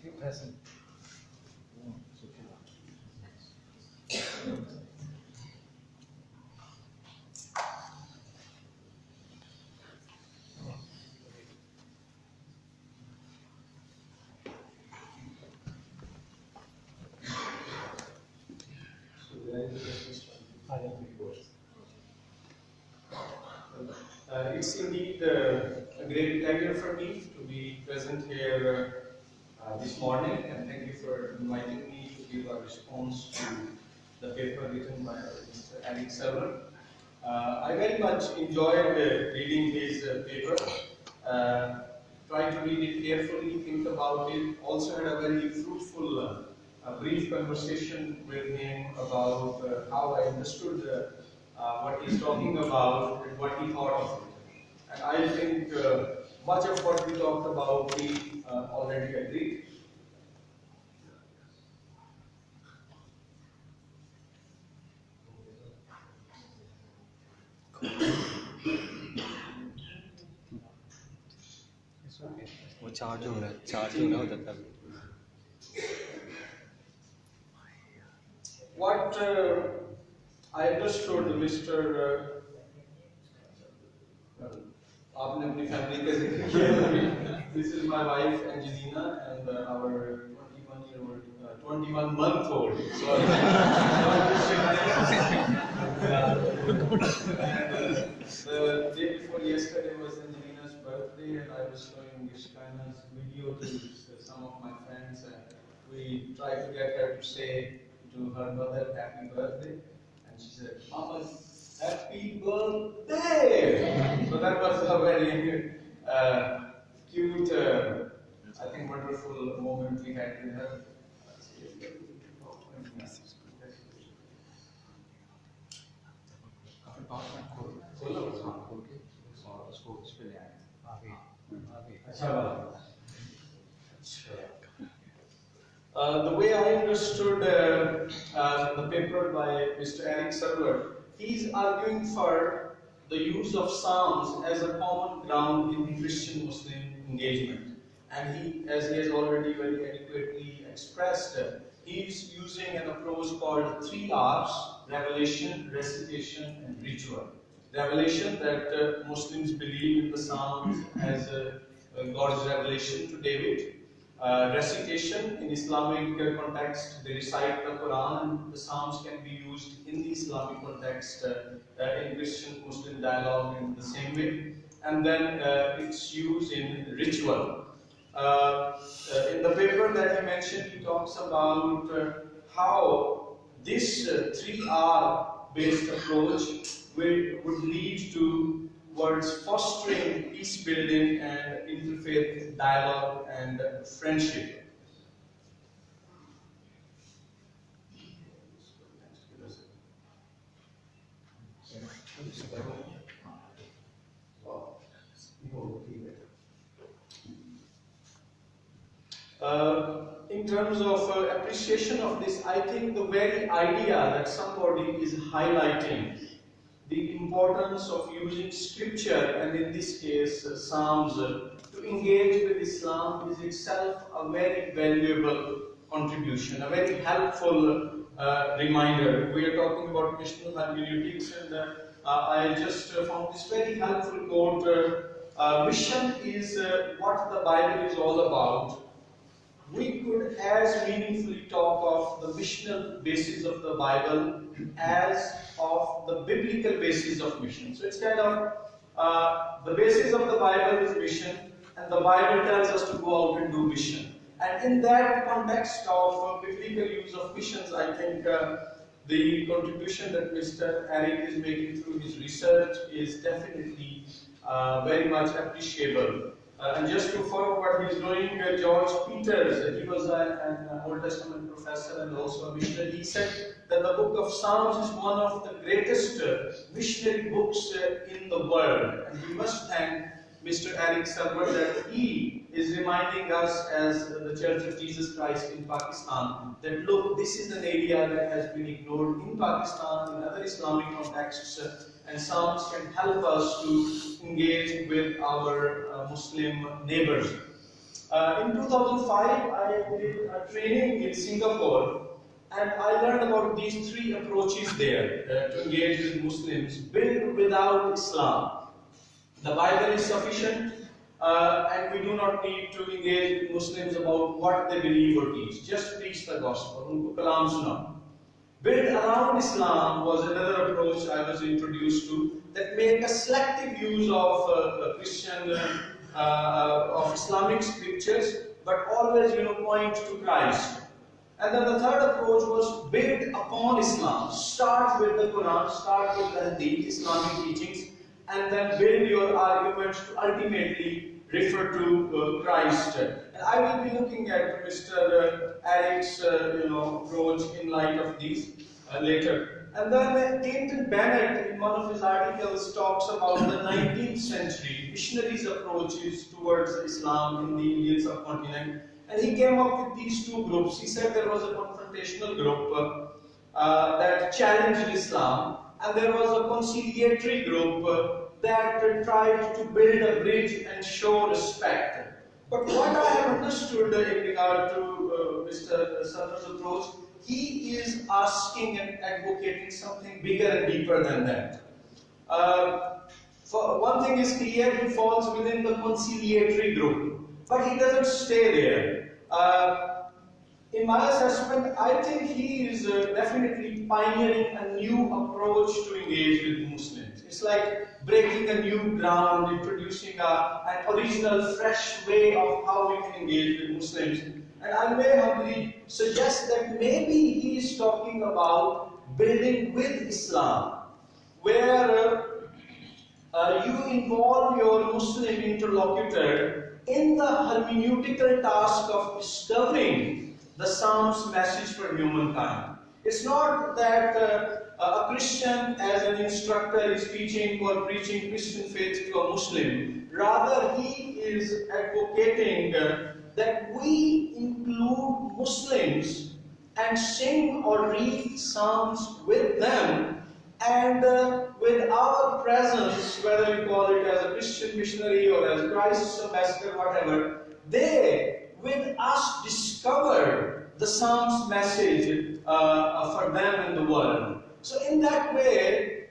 Keep pressing. It's indeed a great pleasure for me to be present here this morning, and thank you for inviting me to give a response to the paper written by Mr. Eric Server. I very much enjoyed reading his paper. Tried to read it carefully, think about it. Also had a very fruitful, brief conversation with him about how I understood what he's talking about and what he thought of it. And I think much of what we talked about, we already agreed. वो charge हो रहा है तब What I understood, Mr. आपने अपनी family का जिक्र किया. This is my wife Angelina and our 21-month-old. Sorry. The day before yesterday was Angelina's birthday, and I was showing Gujranwala's video to some of my friends, and we tried to get her to say to her mother happy birthday, and she said, "Mama, happy birthday!" So that was a very cute, I think wonderful moment we had with her. The way I understood the paper by Mr. Eric Server, he's arguing for the use of Psalms as a common ground in Christian-Muslim engagement. And he, as he has already very adequately expressed, he's using an approach called 3 R's: revelation, recitation, and ritual. Revelation, that Muslims believe in the Psalms as God's revelation to David. Recitation, in Islamic context, they recite the Quran, and the Psalms can be used in the Islamic context in Christian-Muslim dialogue in the same way. And then it's used in ritual. In the paper that he mentioned, he talks about how this 3R based approach would lead towards fostering peace building and interfaith dialogue and friendship. In terms of appreciation of this, I think the very idea that somebody is highlighting the importance of using scripture, and in this case Psalms, to engage with Islam is itself a very valuable contribution, a very helpful reminder. We are talking about Missional Hermeneutics, and I just found this very helpful quote. Mission is what the Bible is all about. We could as meaningfully talk of the missional basis of the Bible as of the biblical basis of mission. So it's kind of the basis of the Bible is mission, and the Bible tells us to go out and do mission. And in that context of biblical use of missions, I think the contribution that Mr. Eric is making through his research is definitely very much appreciable. And just to follow what he's doing, George Peters, he was an Old Testament professor and also a missionary. He said that the book of Psalms is one of the greatest missionary books in the world. And we must thank Mr. Eric Server that he is reminding us as the Church of Jesus Christ in Pakistan that look, this is an area that has been ignored in Pakistan, in other Islamic contexts, and Psalms can help us to engage with our Muslim neighbors. In 2005, I did a training in Singapore, and I learned about these three approaches there to engage with Muslims. Build without Islam. The Bible is sufficient, and we do not need to engage with Muslims about what they believe or teach. Just preach the gospel. Unko kalam sunao. Build around Islam was another approach I was introduced to that make a selective use of Christian, of Islamic scriptures, but always point to Christ. And then the third approach was build upon Islam. Start with the Quran, start with the Hadith, Islamic teachings, and then build your arguments to ultimately refer to Christ. And I will be looking at Mr. Eric's approach in light of these later. And then Clinton Bennett, in one of his articles, talks about the 19th century missionaries' approaches towards Islam in the Indian subcontinent. And he came up with these two groups. He said there was a confrontational group that challenged Islam, and there was a conciliatory group that tried to build a bridge and show respect. But what I have understood in regard to Mr. Sardar's approach, he is asking and advocating something bigger and deeper than that. For one thing is clear, he falls within the conciliatory group, but he doesn't stay there. In my assessment, I think he is definitely pioneering a new approach to engage with Muslims. It's like breaking a new ground, introducing an original, fresh way of how we can engage with Muslims. And I may humbly suggest that maybe he is talking about building with Islam, where you involve your Muslim interlocutor in the hermeneutical task of discovering the Psalm's message for humankind. It's not that a Christian as an instructor is teaching or preaching Christian faith to a Muslim. Rather, he is advocating that we include Muslims and sing or read Psalms with them, and with our presence, whether we call it as a Christian missionary or as Christ's ambassador, whatever, they with us discover the Psalm's message for them in the world. So in that way,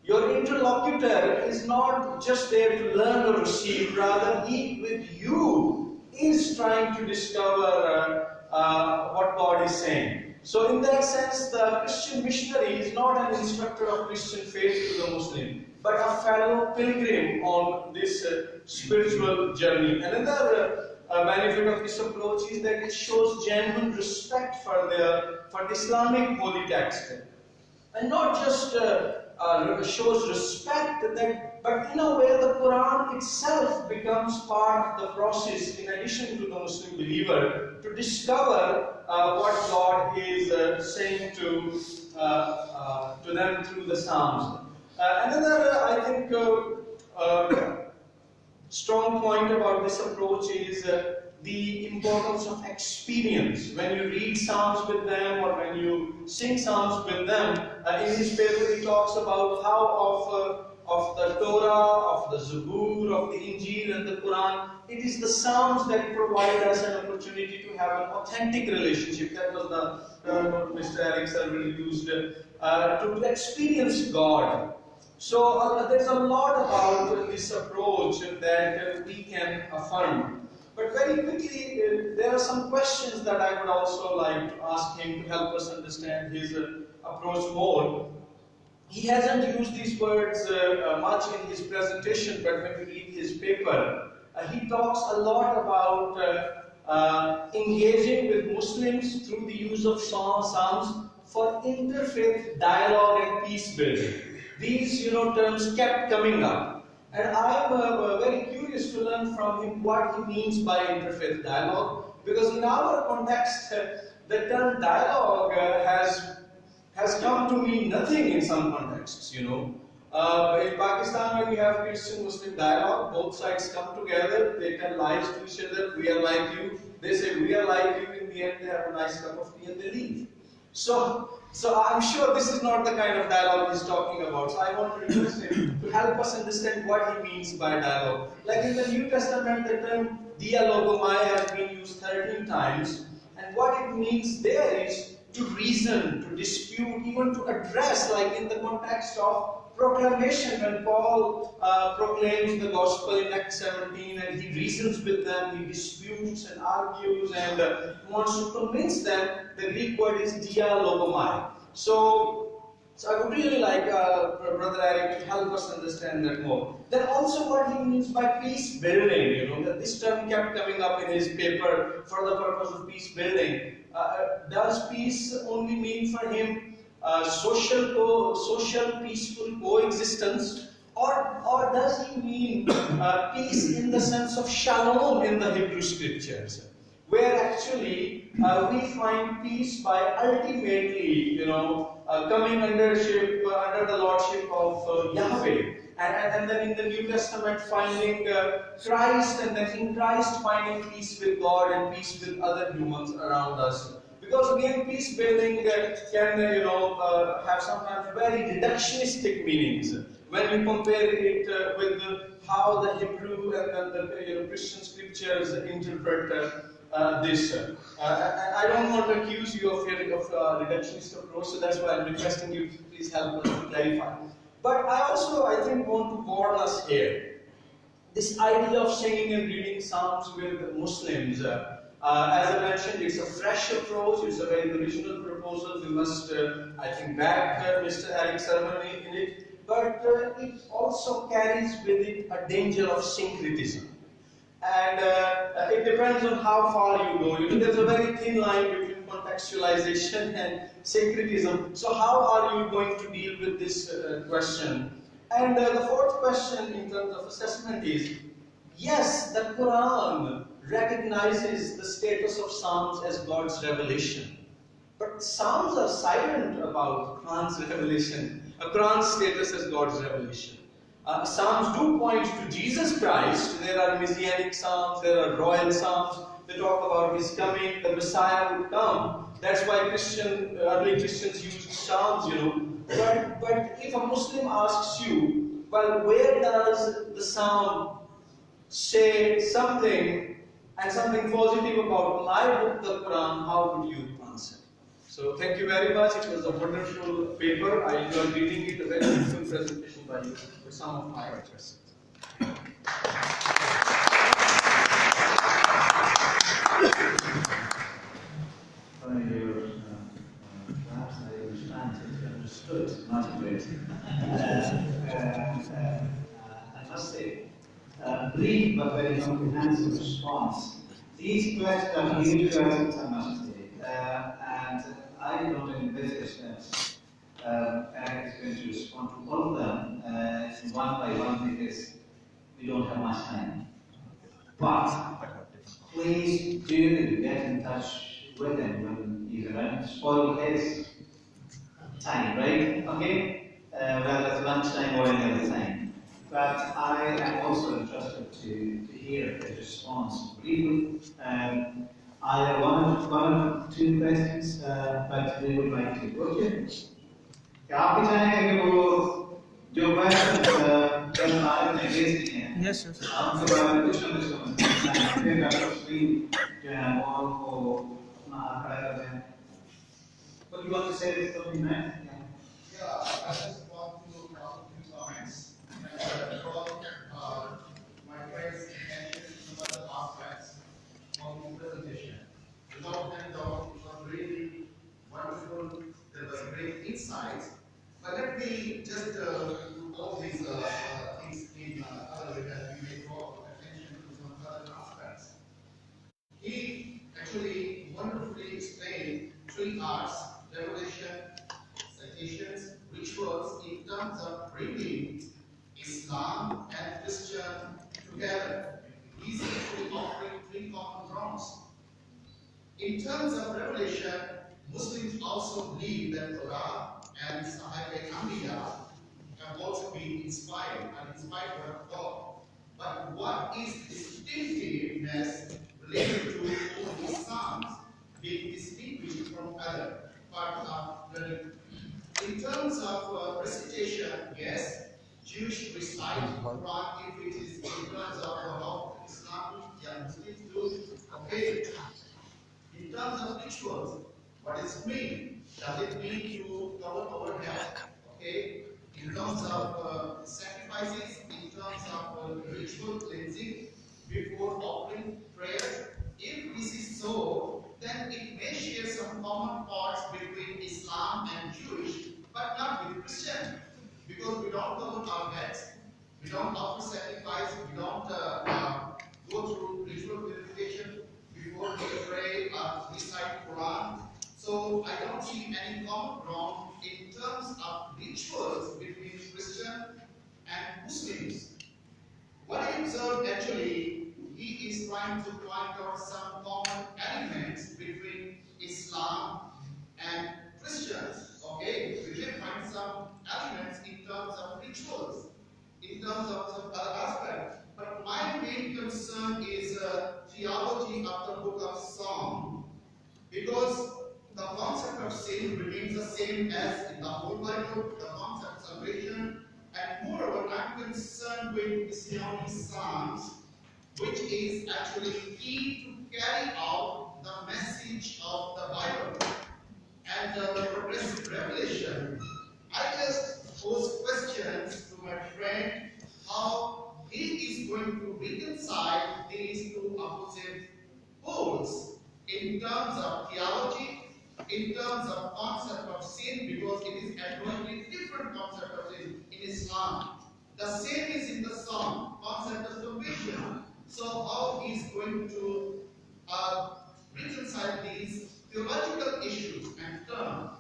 your interlocutor is not just there to learn or receive, rather he with you is trying to discover what God is saying. So in that sense, the Christian missionary is not an instructor of Christian faith to the Muslim, but a fellow pilgrim on this spiritual journey. Another benefit of this approach is that it shows genuine respect for the Islamic holy text, and not just shows respect, but in a way the Quran itself becomes part of the process, in addition to the Muslim believer, to discover what God is saying to them through the Psalms. Another, I think, strong point about this approach is the importance of experience. When you read Psalms with them or when you sing Psalms with them, in his paper he talks about how of the Torah, of the Zabur, of the Injil and the Quran, it is the Psalms that provide us an opportunity to have an authentic relationship. That was the what Mr. Eric really used, to experience God. So there's a lot about this approach that we can affirm. But very quickly, there are some questions that I would also like to ask him to help us understand his approach more. He hasn't used these words much in his presentation, but when you read his paper, he talks a lot about engaging with Muslims through the use of Psalms for interfaith dialogue and peace building. These terms kept coming up. And I'm very curious to learn from him what he means by interfaith dialogue, because in our context, the term dialogue has come to mean nothing in some contexts, In Pakistan, when we have Christian-Muslim dialogue, both sides come together, they tell lies to each other, we are like you, they say we are like you, in the end they have a nice cup of tea and they leave. So, So I'm sure this is not the kind of dialogue he's talking about. So I want to request him to help us understand what he means by dialogue. Like in the New Testament, the term dialogomai has been used 13 times, and what it means there is to reason, to dispute, even to address, like in the context of proclamation, when Paul proclaims the gospel in Acts 17 and he reasons with them, he disputes and argues and wants to convince them. The Greek word is dialogomai. So I would really like Brother Eric to help us understand that more. Then also what he means by peace building, that this term kept coming up in his paper for the purpose of peace building. Does peace only mean for him social peaceful coexistence, or does he mean peace in the sense of shalom in the Hebrew scriptures, where actually we find peace by ultimately, coming under the lordship of Yahweh, and then in the New Testament finding Christ, and then in Christ finding peace with God and peace with other humans around us. Because again, peace building can, have sometimes very reductionistic meanings when you compare it with how the Hebrew and the Christian scriptures interpret this. And I don't want to accuse you of reductionist approach, so that's why I'm requesting you to please help us to clarify. But I think, want to warn us here. This idea of singing and reading psalms with Muslims, as I mentioned, it's a fresh approach, it's a very original proposal. We must, I think, back Mr. Eric's ceremony in it, but it also carries with it a danger of syncretism. And it depends on how far you go. There's a very thin line between contextualization and syncretism. So how are you going to deal with this question? And the fourth question in terms of assessment is, yes, the Quran recognizes the status of Psalms as God's revelation. But Psalms are silent about Quran's revelation, Quran's status as God's revelation. Psalms do point to Jesus Christ. There are messianic psalms, there are royal psalms. They talk about His coming, the Messiah would come. That's why early Christians used psalms, But if a Muslim asks you, well, where does the psalm say something and something positive about my book, the Quran, how would you answer? So thank you very much. It was a wonderful paper. I enjoyed reading it. A very beautiful presentation by you with some of my questions. Perhaps I understand it, understood, not a bit. I must say, brief but very comprehensive response. These questions are huge questions, I must say, and I don't envisage that Eric is going to respond to all of them one by one because we don't have much time. But please do get in touch with him when he's around. Spoil his time, right? Okay? Whether it's lunchtime or any other time. But I am also interested to hear his response briefly. I have one or two questions, but we would like to go to. आप चाहेंगे कि वो जो questions जब आपने भेज दिए हैं, Yes, yes. आपके बारे में कुछ न कुछ समझना है, फिर डॉक्टर स्क्रीन जो है वो अपना हाथ खड़ा कर दें. What do you want to say this something, man? Yeah, I just want to make a few comments. My friends mentioned some other aspects of the presentation. Without handout, it was really wonderful. There was great insights. But let me just do all these things in other way that we may draw attention to some other aspects. He actually wonderfully explained three arts: revelation, citations, rituals, in terms of bringing Islam and Christian together. He's actually offering three common grounds. In terms of revelation, Muslims also believe that Quran and Sahih Ambiya have also been inspired by God. But what is distinctiveness related to all these Psalms being distinguished from other parts of well, in terms of recitation, yes, Jewish recite Quran if it is in terms of how Islam, yeah, Muslims do. Okay. In terms of rituals, what does it mean? Does it mean to cover our head? Okay. In terms of sacrifices, in terms of ritual cleansing before offering prayer, if this is so, then it may share some common parts between Islam and Jewish, but not with Christian, because we don't cover our heads, we don't offer sacrifice, we don't go through ritual purification before we pray or recite Quran. So I don't see any common ground in terms of rituals between Christian and Muslims. What I observed actually, he is trying to point out some common elements between Islam and Christians. Okay, we may find some elements in terms of rituals, in terms of some other aspects. But my main concern is theology of the book of Psalm, because the concept of sin remains the same as in the whole Bible, the concept of salvation, and moreover, I'm concerned with Missional Psalms, which is actually key to carry out the message of the Bible and the progressive revelation. I just pose questions to my friend how he is going to reconcile these two opposite poles in terms of theology, in terms of concept of sin, because it is a totally different concept of sin in Islam. The same is in the Psalm, concept of salvation. So how he is going to reconcile these theological issues and terms?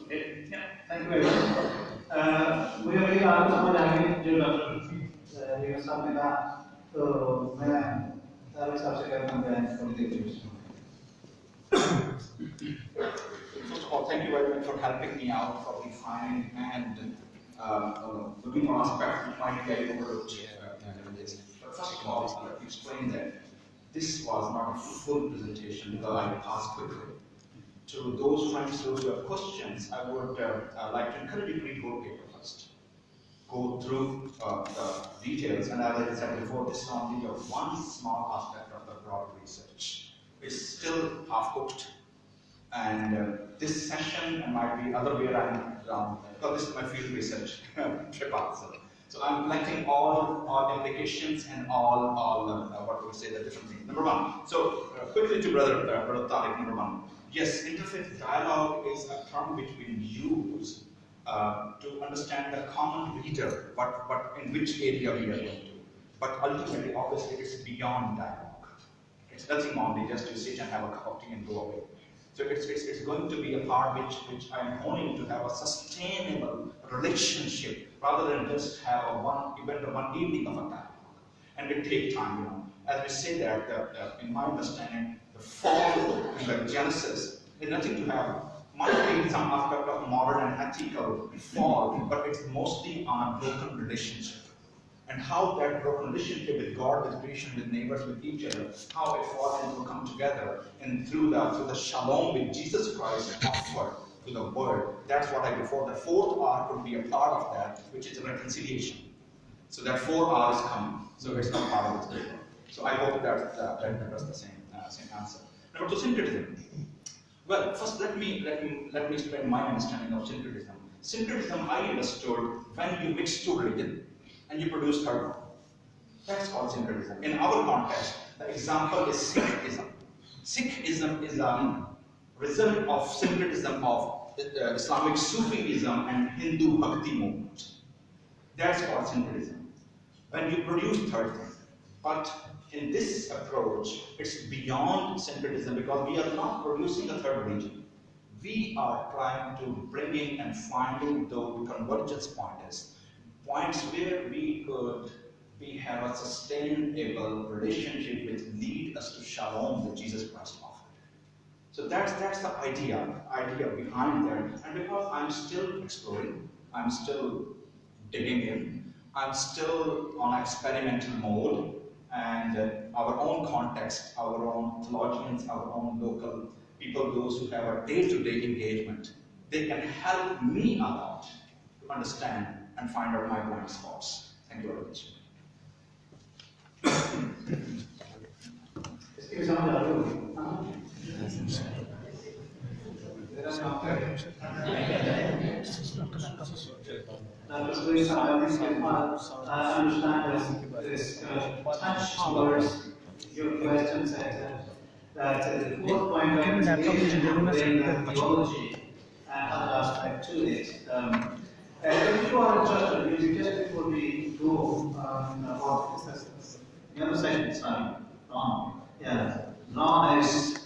Okay. Yeah. Thank you very much. मुझे वही बात समझ आ गई जो doctor ये साहब ने कहा, तो मैं सारे हिसाब से करना बयान कर देता First of all, thank you very much for helping me out for defining and looking for aspects which might get overlooked in this. But first of all, let me explain that this was not a full presentation because I passed quickly. To those friends, those who have questions, I would like to encourage you to read whole paper first. Go through the details, and as I said before, this is only one small aspect of the broad research. It's still half cooked. And this session might be other way around, because this is my field research trip also. So I'm collecting all implications and all what we would say the different things. Number one. So quickly to brother Tariq. Number one. Yes, interfaith dialogue is a term which we use to understand the common reader, what in which area we are going to. But ultimately, obviously, it's beyond dialogue. It's nothing only just to sit and have a cup of tea and go away. So it's going to be a part which I am honing to have a sustainable relationship rather than just have a one event or one evening of a dialogue. And it takes time, you know. As we say that, in my understanding, the fall in the Genesis is nothing to have. Might be some aspect of moral and ethical fall, but it's mostly on a broken relationship. And how that broken relationship with God, with creation, with neighbors, with each other, how it falls into come together, and through the shalom with Jesus Christ offered to the world. That's what I before. The fourth R could be a part of that, which is reconciliation. So that 4 R is coming. So it's not part of this paper. So I hope that addressed the same answer. Number 2, syncretism. Well, first let me explain my understanding of syncretism. Syncretism I understood when you mix two religions and you produce third one. That's called syncretism. In our context, the example is Sikhism. Sikhism is a result of syncretism of Islamic Sufism and Hindu Bhakti movement. That's called syncretism. When you produce third thing. But in this approach, it's beyond syncretism because we are not producing a third religion. We are trying to bring in and finding those convergence points where we could have a sustainable relationship which lead us to shalom that Jesus Christ offered. So that's the idea behind that. And because I'm still exploring, I'm still digging in, I'm still on experimental mode, and our own context, our own theologians, our own local people, those who have a day-to-day engagement they can help me a lot to understand and find out my blind spots. Thank you very much. I understand this touch towards your question that the fourth point of integration bring theology and other aspect to it. If you are interested, just before we go about the other session, sorry, Ron. Yeah, Ron is